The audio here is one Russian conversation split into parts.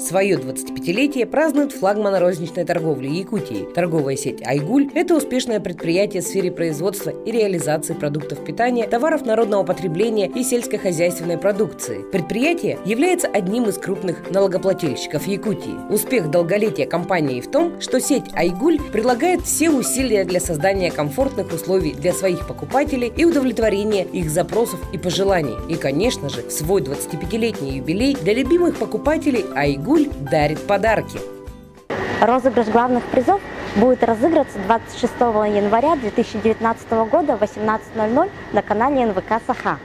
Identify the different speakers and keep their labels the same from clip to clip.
Speaker 1: Свое 25-летие празднует флагман розничной торговли Якутии. Торговая сеть «Айгуль» – это успешное предприятие в сфере производства и реализации продуктов питания, товаров народного потребления и сельскохозяйственной продукции. Предприятие является одним из крупных налогоплательщиков Якутии. Успех долголетия компании в том, что сеть «Айгуль» предлагает все усилия для создания комфортных условий для своих покупателей и удовлетворения их запросов и пожеланий. И, конечно же, в свой 25-летний юбилей для любимых покупателей «Айгуль» дарит подарки.
Speaker 2: Розыгрыш главных призов будет разыграться 26 января 2019 года в 18:00 на канале НВК «Саха».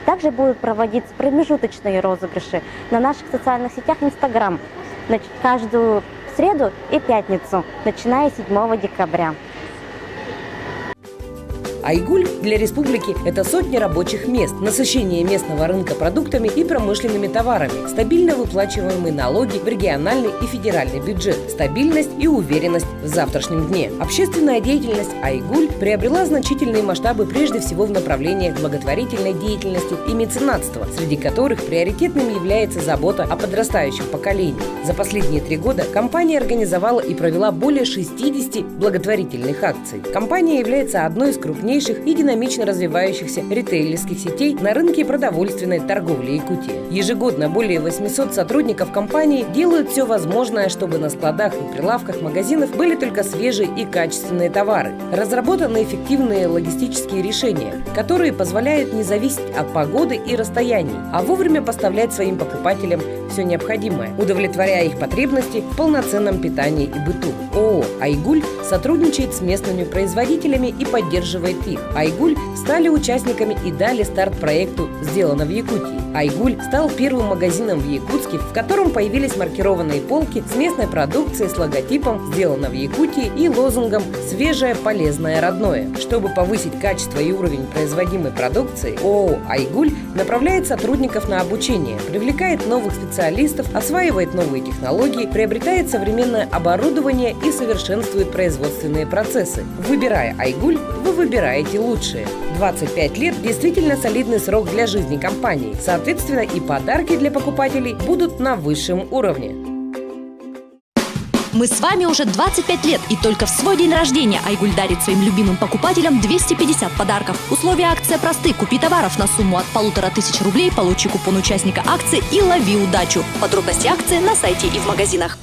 Speaker 2: Также будут проводиться промежуточные розыгрыши на наших социальных сетях Instagram каждую среду и пятницу, начиная с 7 декабря.
Speaker 1: «Айгуль» для республики – это сотни рабочих мест, насыщение местного рынка продуктами и промышленными товарами, стабильно выплачиваемые налоги в региональный и федеральный бюджет, стабильность и уверенность в завтрашнем дне. Общественная деятельность «Айгуль» приобрела значительные масштабы прежде всего в направлениях благотворительной деятельности и меценатства, среди которых приоритетным является забота о подрастающем поколении. За последние 3 года компания организовала и провела более 60 благотворительных акций. Компания является одной из крупнейших и динамично развивающихся ритейлерских сетей на рынке продовольственной торговли Якутии. Ежегодно более 800 сотрудников компании делают все возможное, чтобы на складах и прилавках магазинов были только свежие и качественные товары. Разработаны эффективные логистические решения, которые позволяют не зависеть от погоды и расстояний, а вовремя поставлять своим покупателям все необходимое, удовлетворяя их потребности в полноценном питании и быту. ООО «Айгуль» сотрудничает с местными производителями и поддерживает их. «Айгуль» стали участниками и дали старт проекту «Сделано в Якутии». «Айгуль» стал первым магазином в Якутске, в котором появились маркированные полки с местной продукцией с логотипом «Сделано в Якутии» и лозунгом «Свежее, полезное, родное». Чтобы повысить качество и уровень производимой продукции, ООО «Айгуль» направляет сотрудников на обучение, привлекает новых специалистов, осваивает новые технологии, приобретает современное оборудование и совершенствует производственные процессы. Выбирая «Айгуль», вы выбираете лучшее. 25 лет – действительно солидный срок для жизни компании. Соответственно, и подарки для покупателей будут на высшем уровне.
Speaker 3: Мы с вами уже 25 лет, и только в свой день рождения «Айгуль» дарит своим любимым покупателям 250 подарков. Условия акции просты. Купи товаров на сумму от 1500 рублей, получи купон участника акции и лови удачу. Подробности акции на сайте и в магазинах.